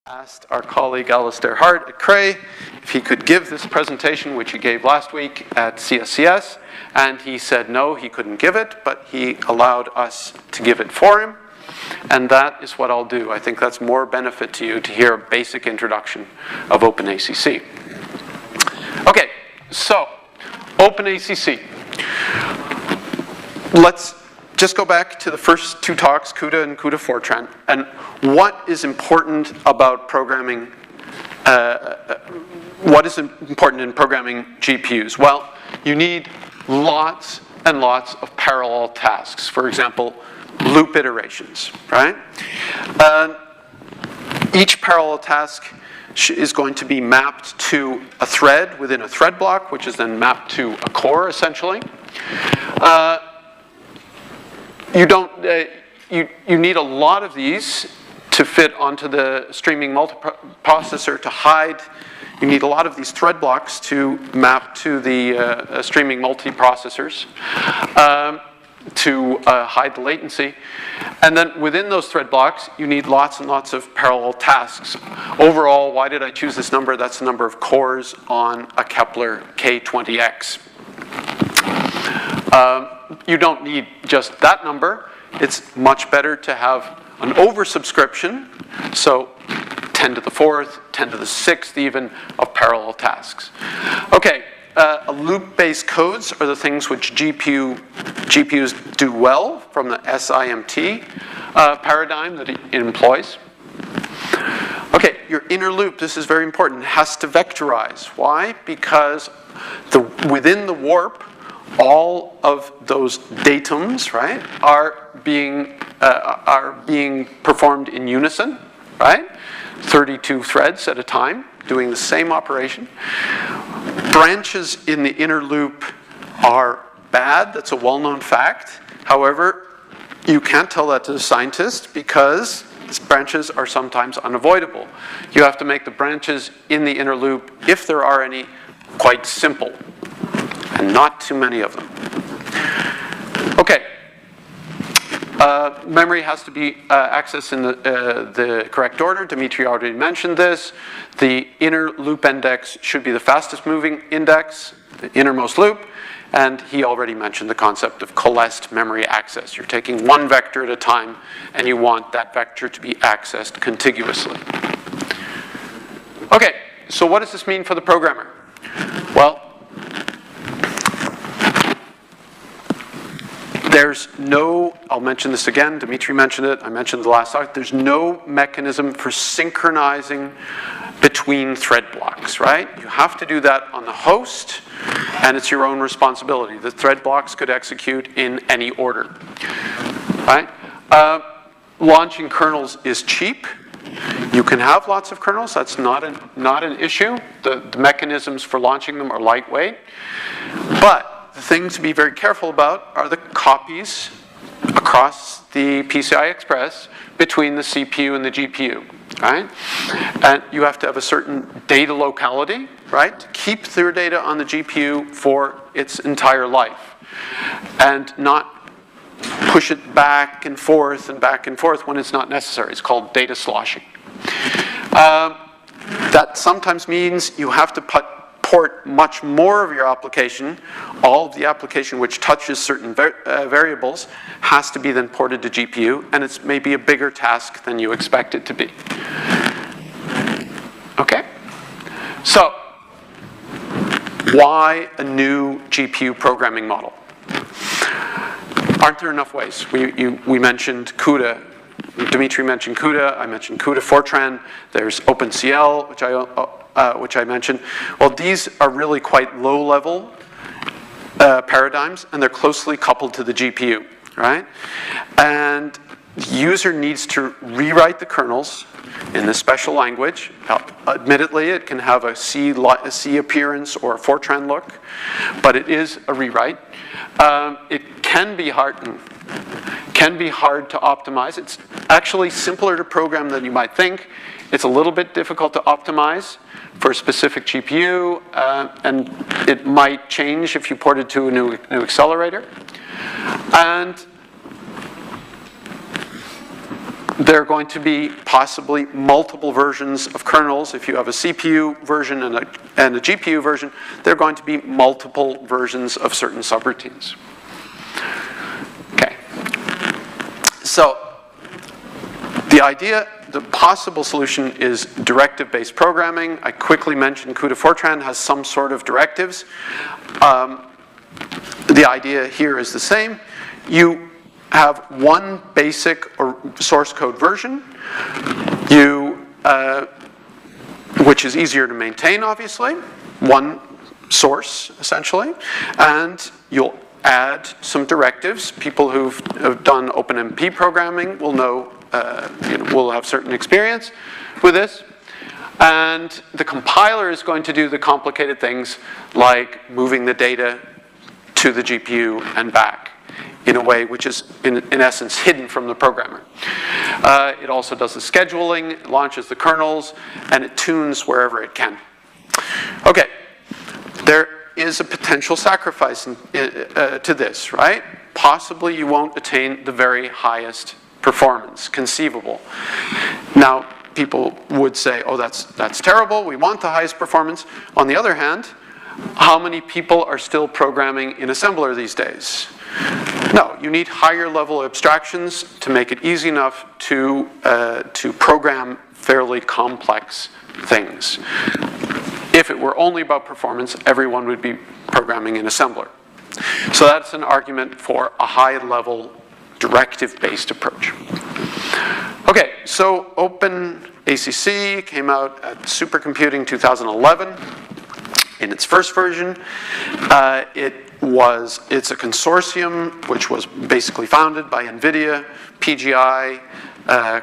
Asked our colleague Alistair Hart at Cray if he could give this presentation, which he gave last week at CSCS, and he said no, he couldn't give it, but he allowed us to give it for him, and that is what I'll do. I think that's more benefit to you to hear a basic introduction of OpenACC. Okay, so OpenACC. Let's just go back to the first two talks, CUDA and CUDA Fortran, and what is important about programming, what is important in programming GPUs? Well, you need lots and lots of parallel tasks. For example, loop iterations, right? Each parallel task is going to be mapped to a thread within a thread block, which is then mapped to a core, essentially. You need a lot of these to fit onto the streaming multiprocessor to hide. You need a lot of these thread blocks to map to the streaming multiprocessors to hide the latency. And then within those thread blocks, you need lots and lots of parallel tasks. Overall, why did I choose this number? That's the number of cores on a Kepler K20X. You don't need just that number. It's much better to have an oversubscription, so 10 to the 4th, 10 to the 6th even, of parallel tasks. Okay, loop-based codes are the things which GPUs do well from the SIMT paradigm that it employs. Okay, your inner loop, this is very important, has to vectorize. Why? Because within the warp, all of those datums, right, are being performed in unison, right? 32 threads at a time doing the same operation. Branches in the inner loop are bad. That's a well-known fact. However, you can't tell that to the scientist because these branches are sometimes unavoidable. You have to make the branches in the inner loop, if there are any, quite simple. And not too many of them. Okay. Memory has to be accessed in the correct order. Dimitri already mentioned this. The inner loop index should be the fastest moving index, the innermost loop. And he already mentioned the concept of coalesced memory access. You're taking one vector at a time, and you want that vector to be accessed contiguously. Okay, so what does this mean for the programmer? Well, there's no, I'll mention this again, Dimitri mentioned it, I mentioned the last talk, there's no mechanism for synchronizing between thread blocks, right? You have to do that on the host, and it's your own responsibility. The thread blocks could execute in any order, right? Launching kernels is cheap. You can have lots of kernels, that's not an issue. The mechanisms for launching them are lightweight, but the thing to be very careful about are the copies across the PCI Express between the CPU and the GPU, right? And you have to have a certain data locality, right? To keep your data on the GPU for its entire life and not push it back and forth when it's not necessary. It's called data sloshing. That sometimes means you have to port much more of your application. All of the application which touches certain variables has to be then ported to GPU, and it's maybe a bigger task than you expect it to be. Okay? So, why a new GPU programming model? Aren't there enough ways? We mentioned CUDA. Dimitri mentioned CUDA. I mentioned CUDA Fortran. There's OpenCL, which I mentioned. Well, these are really quite low-level paradigms, and they're closely coupled to the GPU, right? And the user needs to rewrite the kernels in this special language. Admittedly, it can have a C appearance or a Fortran look, but it is a rewrite. It can be hard to optimize. It's actually simpler to program than you might think. It's a little bit difficult to optimize for a specific GPU, and it might change if you port it to a new accelerator. And there are going to be possibly multiple versions of kernels. If you have a CPU version and a GPU version, there are going to be multiple versions of certain subroutines. Okay. So the possible solution is directive-based programming. I quickly mentioned CUDA Fortran has some sort of directives. The idea here is the same. You have one basic or source code version, which is easier to maintain, obviously. One source, essentially. And you'll add some directives. People who've done OpenMP programming will know, will have certain experience with this. And the compiler is going to do the complicated things like moving the data to the GPU and back in a way which is, in essence, hidden from the programmer. It also does the scheduling, it launches the kernels, and it tunes wherever it can. Okay, there is a potential sacrifice to this, right? Possibly you won't attain the very highest performance conceivable. Now, people would say, oh, that's terrible, we want the highest performance. On the other hand, how many people are still programming in assembler these days? No, you need higher level abstractions to make it easy enough to program fairly complex things. If it were only about performance, everyone would be programming in assembler. So that's an argument for a high level directive-based approach. Okay, so OpenACC came out at Supercomputing 2011. In its first version, it's a consortium which was basically founded by NVIDIA, PGI,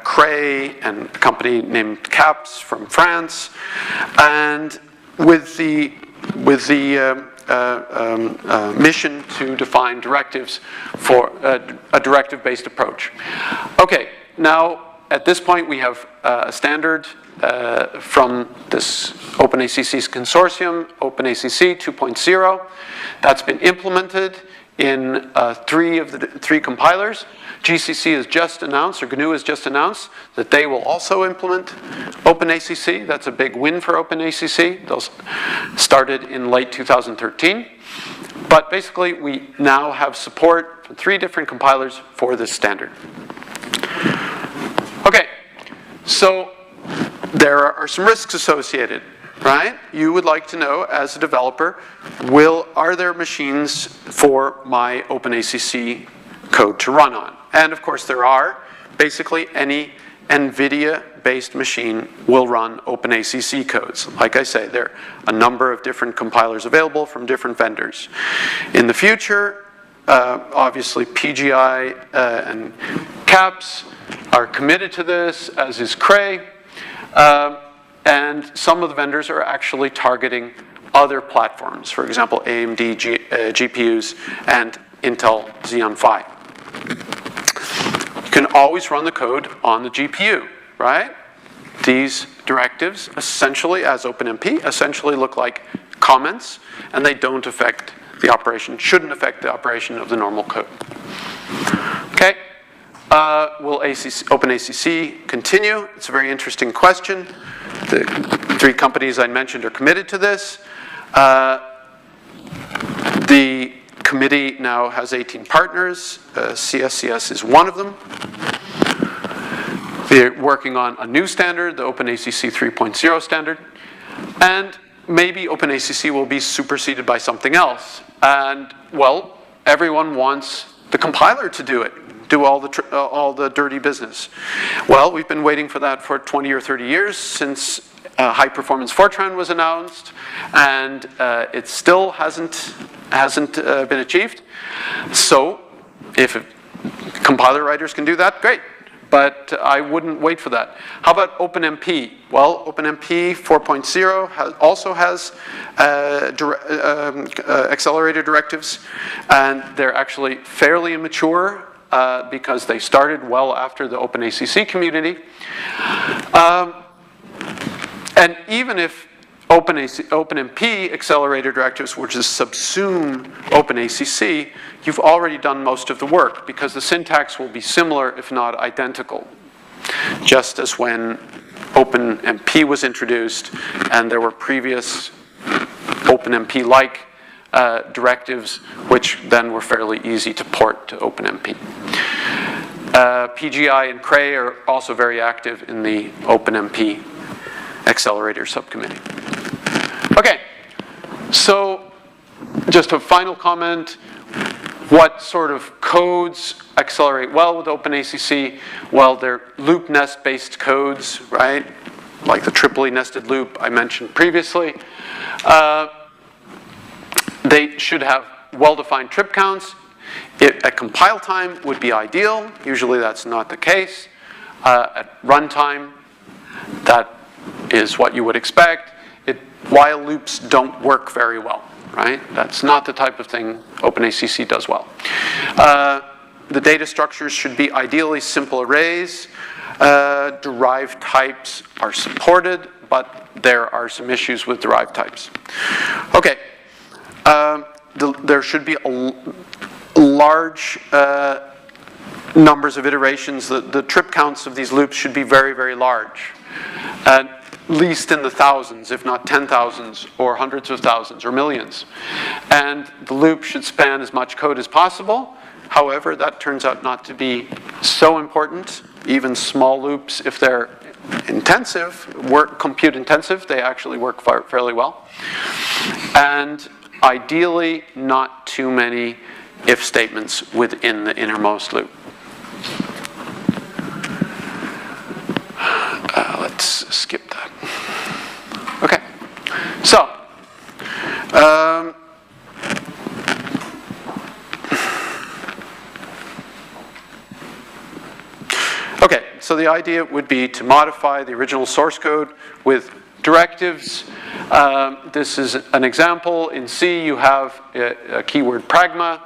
Cray, and a company named CAPS from France, and with the mission to define directives for a directive-based approach. Okay, now at this point we have a standard from this OpenACC's consortium, OpenACC 2.0. That's been implemented in three compilers. GCC has just announced, or GNU has just announced, that they will also implement OpenACC. That's a big win for OpenACC. Those started in late 2013. But basically, we now have support for 3 different compilers for this standard. Okay, so there are some risks associated, right? You would like to know, as a developer, are there machines for my OpenACC code to run on? And of course there are. Basically any NVIDIA-based machine will run OpenACC codes. Like I say, there are a number of different compilers available from different vendors. In the future, obviously PGI and CAPS are committed to this, as is Cray. And some of the vendors are actually targeting other platforms, for example, AMD GPUs and Intel Xeon Phi. You can always run the code on the GPU, right? These directives, essentially, as OpenMP, essentially look like comments, and they don't affect the operation, shouldn't affect the operation of the normal code. Okay. Will OpenACC continue? It's a very interesting question. The 3 companies I mentioned are committed to this. The committee now has 18 partners. CSCS is one of them. They're working on a new standard, the OpenACC 3.0 standard. And maybe OpenACC will be superseded by something else. And, well, everyone wants the compiler to do it. Do all the dirty business. Well, we've been waiting for that for 20 or 30 years since high-performance Fortran was announced, and it still hasn't been achieved. So, if compiler writers can do that, great. But I wouldn't wait for that. How about OpenMP? Well, OpenMP 4.0 also has accelerator directives, and they're actually fairly immature. Because they started well after the OpenACC community. And even if OpenMP accelerator directives were to subsume OpenACC, you've already done most of the work because the syntax will be similar if not identical. just as when OpenMP was introduced and there were previous OpenMP-like directives, which then were fairly easy to port to OpenMP. PGI and Cray are also very active in the OpenMP Accelerator Subcommittee. Okay, so just a final comment. What sort of codes accelerate well with OpenACC? Well, they're loop nest-based codes, right? Like the triply nested loop I mentioned previously. They should have well-defined trip counts. At compile time would be ideal. Usually that's not the case. At runtime, that is what you would expect. While loops don't work very well, right? That's not the type of thing OpenACC does well. The data structures should be ideally simple arrays. Derived types are supported, but there are some issues with derived types. Okay, there should be large numbers of iterations. The trip counts of these loops should be very, very large. At least in the thousands, if not 10,000s, or hundreds of thousands, or millions. And the loop should span as much code as possible. However, that turns out not to be so important. Even small loops, if they're intensive, compute intensive, they actually work fairly well. And ideally, not too many if statements within the innermost loop. Let's skip that. Okay, so so the idea would be to modify the original source code with directives. This is an example. In C, you have a keyword pragma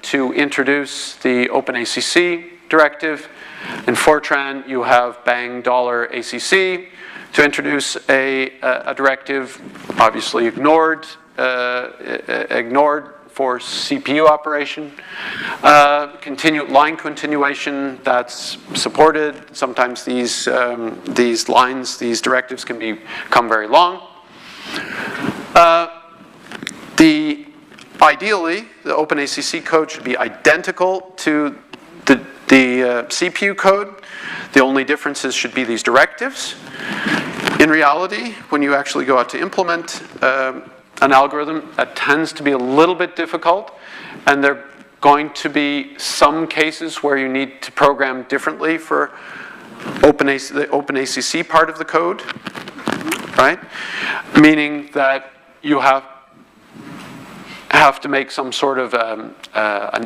to introduce the OpenACC directive. In Fortran, you have bang $ACC to introduce a directive, obviously ignored for CPU operation. Line continuation, that's supported. Sometimes these directives can become very long. Ideally, the OpenACC code should be identical to the CPU code. The only differences should be these directives. In reality, when you actually go out to implement an algorithm, that tends to be a little bit difficult, and there are going to be some cases where you need to program differently for the OpenACC part of the code, right? Meaning that you have to make some sort of an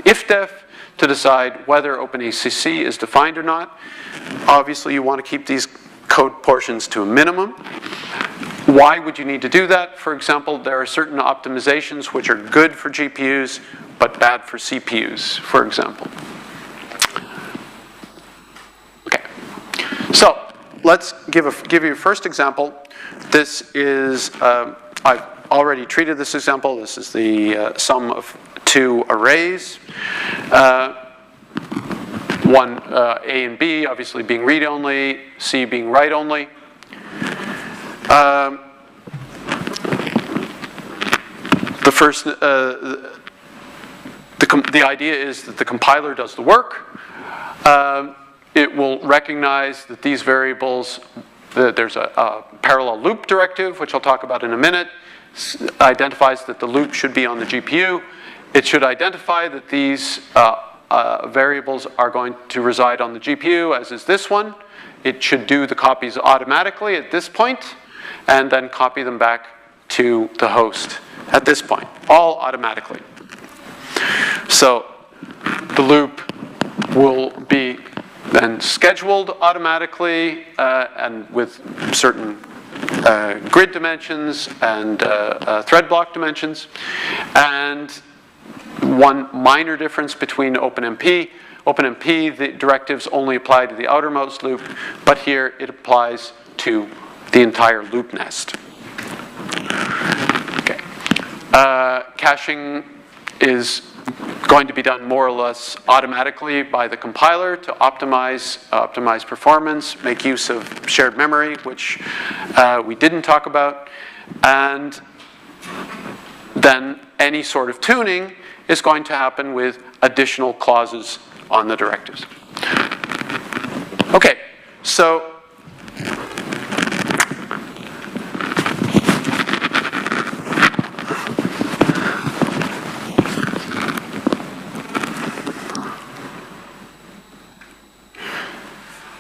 if-def to decide whether OpenACC is defined or not. Obviously, you want to keep these code portions to a minimum. Why would you need to do that? For example, there are certain optimizations which are good for GPUs but bad for CPUs, for example. Okay, so let's give you a first example. This is, I've already treated this example. This is the sum of two arrays. One, A and B, obviously being read-only, C being write-only. The idea is that the compiler does the work. It will recognize that these variables, there's a parallel loop directive, which I'll talk about in a minute, identifies that the loop should be on the GPU. It should identify that these variables are going to reside on the GPU, as is this one. It should do the copies automatically at this point, and then copy them back to the host at this point, all automatically. So the loop will be then scheduled automatically and with certain grid dimensions and thread block dimensions. And one minor difference between OpenMP. OpenMP, the directives only apply to the outermost loop, but here it applies to the entire loop nest. Okay. Caching is going to be done more or less automatically by the compiler to optimize performance, make use of shared memory, which we didn't talk about, and then any sort of tuning is going to happen with additional clauses on the directives. Okay, so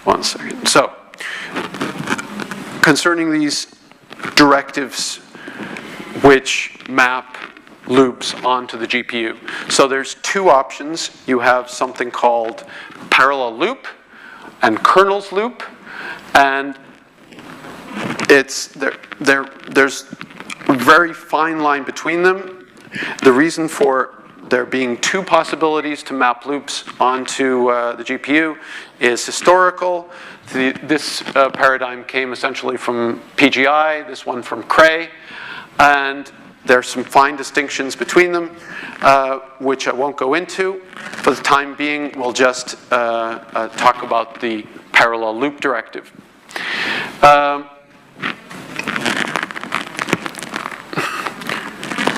one second. So, concerning these directives which map loops onto the GPU. So there's two options. You have something called parallel loop and kernel's loop, and there's a very fine line between them. The reason for there being two possibilities to map loops onto the GPU is historical. This paradigm came essentially from PGI, this one from Cray, and there's some fine distinctions between them, which I won't go into. For the time being, we'll just talk about the parallel loop directive.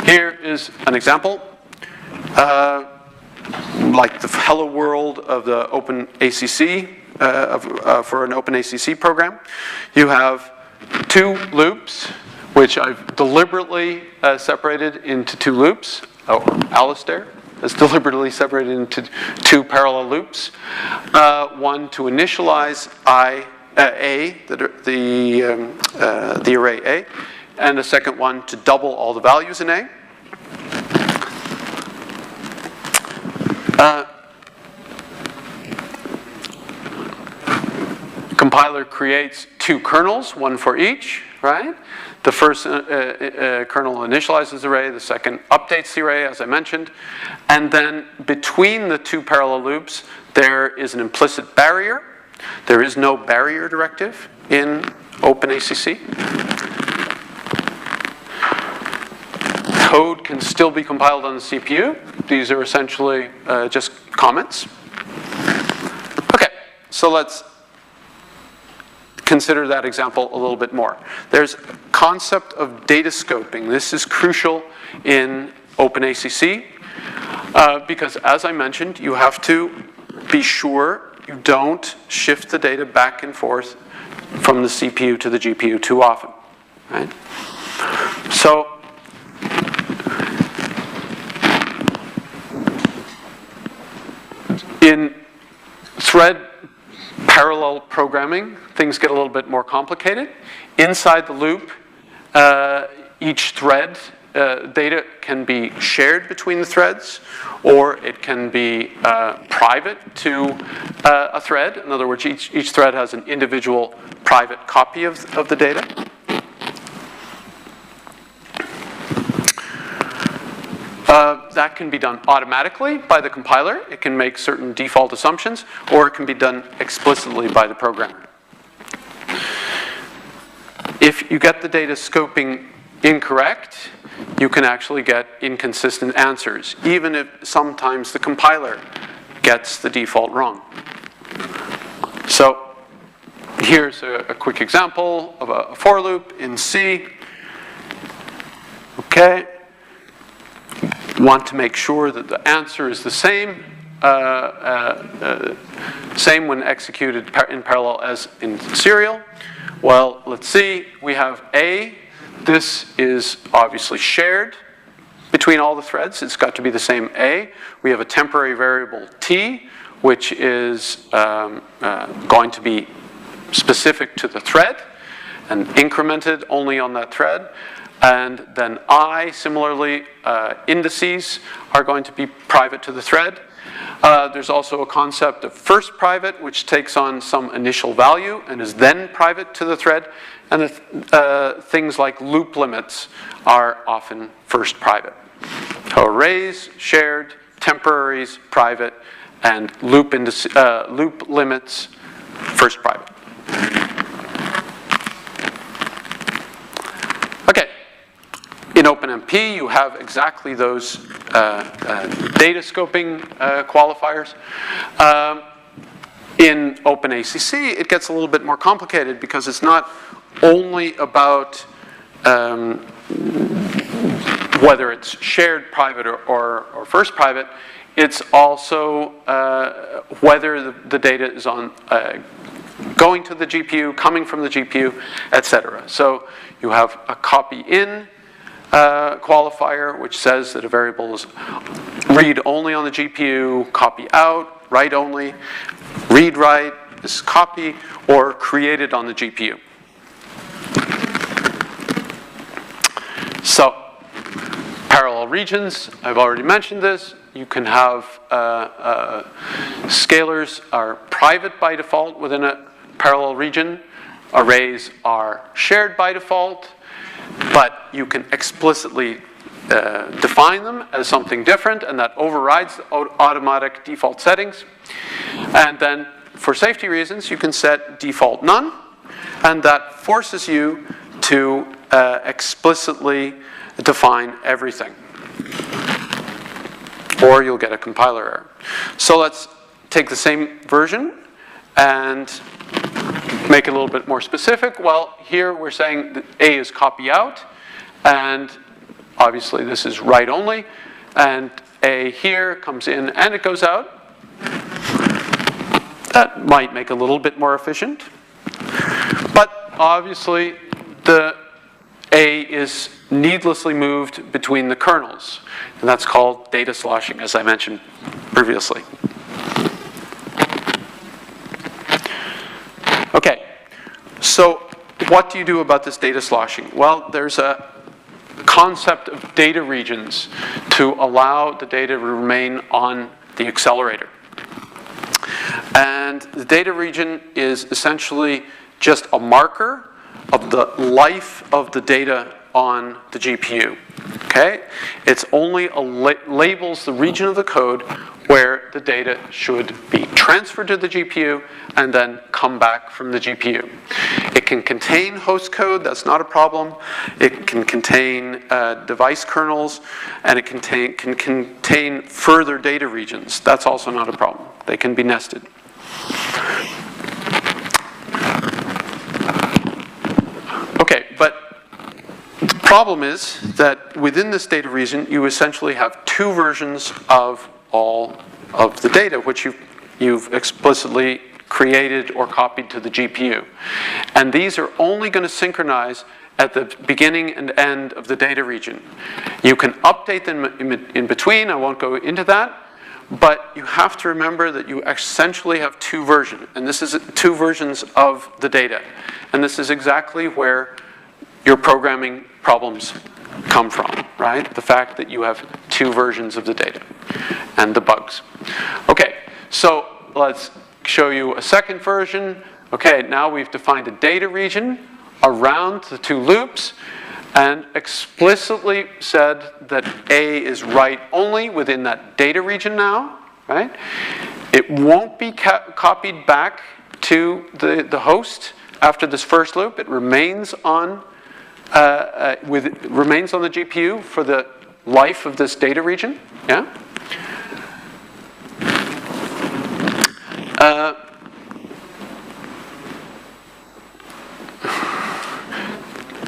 Here is an example. Like the hello world of the OpenACC, for an OpenACC program. You have two loops, which I've deliberately separated into two loops. Oh, Alistair has deliberately separated into two parallel loops. One to initialize the array A, and a second one to double all the values in A. Compiler creates two kernels, one for each, right? The first kernel initializes the array, the second updates the array, as I mentioned. And then between the two parallel loops, there is an implicit barrier. There is no barrier directive in OpenACC. Code can still be compiled on the CPU. These are essentially just comments. Okay, so let's consider that example a little bit more. There's a concept of data scoping. This is crucial in OpenACC because, as I mentioned, you have to be sure you don't shift the data back and forth from the CPU to the GPU too often, right? So, in thread parallel programming, things get a little bit more complicated. Inside the loop, each thread data can be shared between the threads, or it can be private to a thread. In other words, each thread has an individual private copy of the data. That can be done automatically by the compiler. It can make certain default assumptions, or it can be done explicitly by the programmer. If you get the data scoping incorrect, you can actually get inconsistent answers, even if sometimes the compiler gets the default wrong. So here's a quick example of a for loop in C. Okay. Want to make sure that the answer is the same, same when executed in parallel as in serial. Well, let's see, we have A. This is obviously shared between all the threads. It's got to be the same A. We have a temporary variable T, which is going to be specific to the thread and incremented only on that thread. And then I, similarly, indices are going to be private to the thread. There's also a concept of first private, which takes on some initial value and is then private to the thread. And things like loop limits are often first private. So arrays, shared, temporaries, private, and loop limits, first private. Okay. In OpenMP, you have exactly those data scoping qualifiers. In OpenACC, it gets a little bit more complicated because it's not only about whether it's shared private or first private, it's also whether the data is on going to the GPU, coming from the GPU, etc. So you have a copy in qualifier, which says that a variable is read only on the GPU, copy out, write only, read write is copy, or created on the GPU. So, parallel regions, I've already mentioned this. You can have scalars are private by default within a parallel region. Arrays are shared by default, but you can explicitly define them as something different, and that overrides the automatic default settings. And then, for safety reasons, you can set default none, and that forces you to explicitly define everything, or you'll get a compiler error. So let's take the same version and make it a little bit more specific. Well, here we're saying that A is copy out, and obviously this is write only, and A here comes in and it goes out. That might make it a little bit more efficient, but obviously the A is needlessly moved between the kernels, and that's called data sloshing, as I mentioned previously. Okay, so what do you do about this data sloshing? Well, there's a concept of data regions to allow the data to remain on the accelerator. And the data region is essentially just a marker of the life of the data on the GPU. Okay? It's only labels the region of the code where the data should be transferred to the GPU and then come back from the GPU. It can contain host code, that's not a problem. It can contain device kernels, and it can contain further data regions. That's also not a problem. They can be nested. Okay, but the problem is that within this data region, you essentially have two versions of all of the data, which you've explicitly created or copied to the GPU. And these are only going to synchronize at the beginning and end of the data region. You can update them in between, I won't go into that, but you have to remember that you essentially have two versions, and this is two versions of the data. And this is exactly where your programming problems come from, right? The fact that you have two versions of the data and the bugs. Okay, so let's show you a second version. Okay, now we've defined a data region around the two loops and explicitly said that A is write only within that data region now, right? It won't be copied back to the host after this first loop. It remains on remains on the GPU for the life of this data region. Yeah.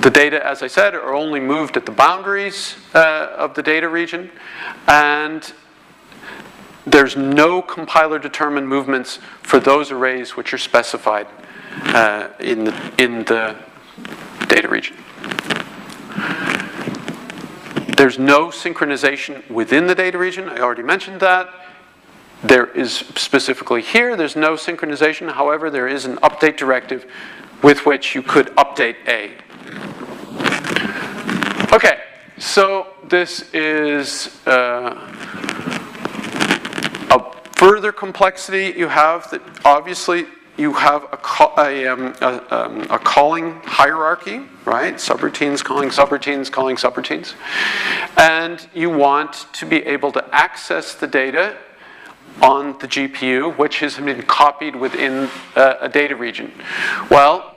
The data, as I said, are only moved at the boundaries of the data region, and there's no compiler-determined movements for those arrays which are specified in the data region. There's no synchronization within the data region. I already mentioned that. There is specifically here, there's no synchronization. However, there is an update directive with which you could update A. Okay, so this is a further complexity you have that obviously you have a calling hierarchy, right? Subroutines calling subroutines calling subroutines. And you want to be able to access the data on the GPU, which has been copied within a data region. Well,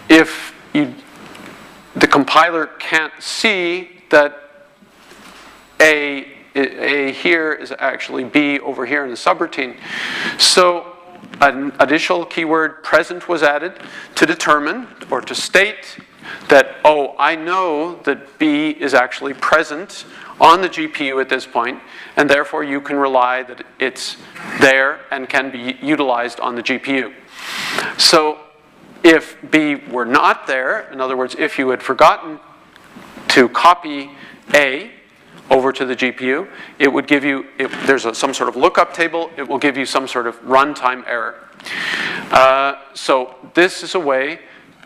if the compiler can't see that A A here is actually B over here in the subroutine. So an additional keyword present was added to determine or to state that, oh, I know that B is actually present on the GPU at this point, and therefore you can rely that it's there and can be utilized on the GPU. So if B were not there, in other words, if you had forgotten to copy A over to the GPU, it would give you, if there's some sort of lookup table, it will give you some sort of runtime error. So this is a way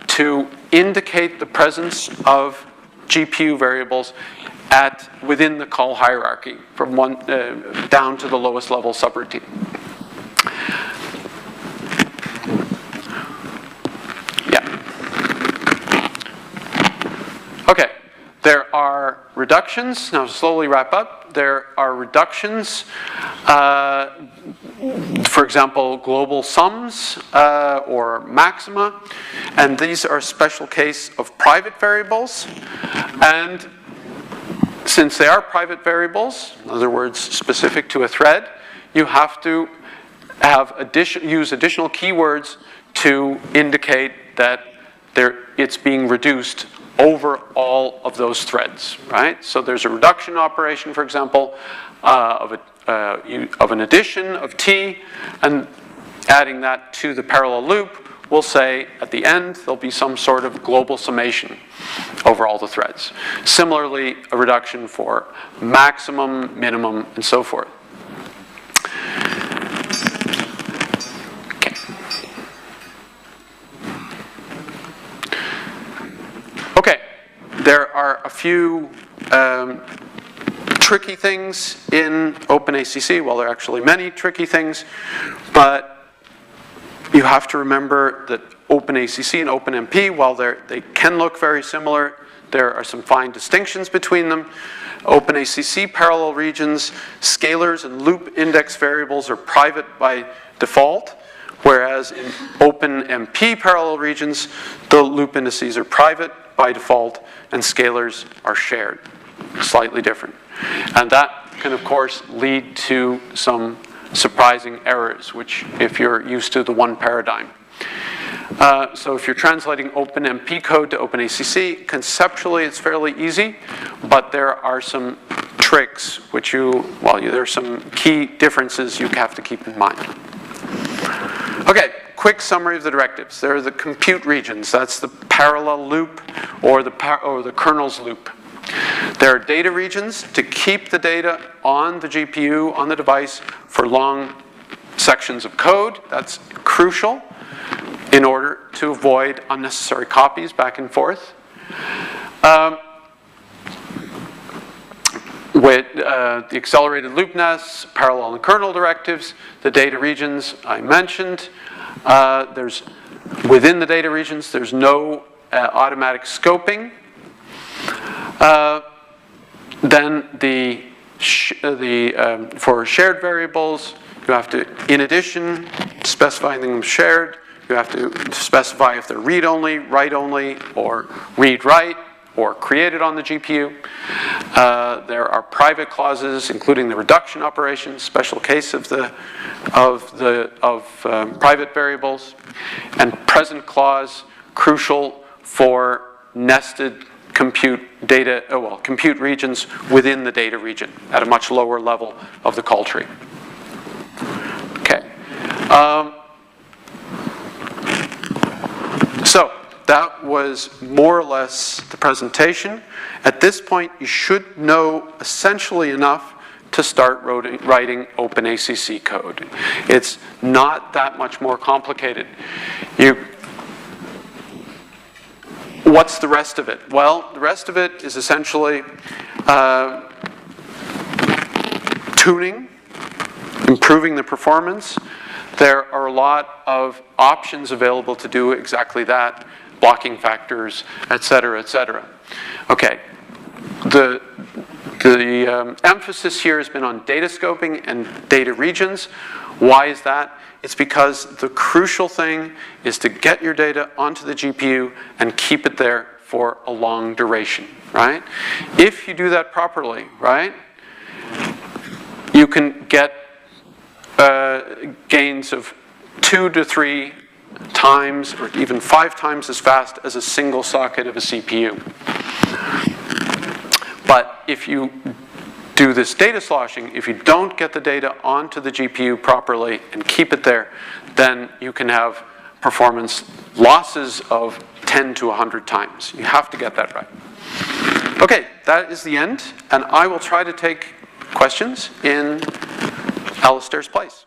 to indicate the presence of GPU variables within the call hierarchy, from one down to the lowest level subroutine. Yeah. Okay. There are reductions. Now, slowly wrap up. There are reductions. For example, global sums or maxima, and these are a special case of private variables. And since they are private variables, in other words, specific to a thread, you have to have use additional keywords to indicate that it's being reduced over all of those threads, right? So there's a reduction operation, for example, of an addition of T, and adding that to the parallel loop, we'll say at the end there'll be some sort of global summation over all the threads. Similarly, a reduction for maximum, minimum, and so forth. Okay. Okay, there are a few tricky things in OpenACC. Well, there are actually many tricky things, but you have to remember that OpenACC and OpenMP, while they can look very similar, there are some fine distinctions between them. OpenACC parallel regions, scalars and loop index variables are private by default, whereas in OpenMP parallel regions, the loop indices are private by default and scalars are shared. Slightly different. And that can, of course, lead to some surprising errors, which if you're used to the one paradigm. So if you're translating OpenMP code to OpenACC, conceptually it's fairly easy, but there are some tricks which there are some key differences you have to keep in mind. Okay, quick summary of the directives. There are the compute regions. That's the parallel loop or the kernel's loop. There are data regions to keep the data on the GPU, on the device, for long sections of code. That's crucial in order to avoid unnecessary copies back and forth. With the accelerated loop nests, parallel and kernel directives, the data regions I mentioned. Within the data regions, there's no automatic scoping. Then for shared variables, you have to, in addition to specifying them shared, you have to specify if they're read-only, write-only, or read-write, or created on the GPU. There are private clauses, including the reduction operation, special case of private variables, and present clause, crucial for nested compute regions within the data region at a much lower level of the call tree. Okay. So that was more or less the presentation. At this point, you should know essentially enough to start writing OpenACC code. It's not that much more complicated. What's the rest of it? Well, the rest of it is essentially tuning, improving the performance. There are a lot of options available to do exactly that, blocking factors, et cetera, et cetera. Okay, the emphasis here has been on data scoping and data regions. Why is that? It's because the crucial thing is to get your data onto the GPU and keep it there for a long duration, right? If you do that properly, right, you can get gains of 2 to 3 times or even 5 times as fast as a single socket of a CPU. But if you do this data sloshing, if you don't get the data onto the GPU properly and keep it there, then you can have performance losses of 10 to 100 times. You have to get that right. Okay, that is the end, and I will try to take questions in Alistair's place.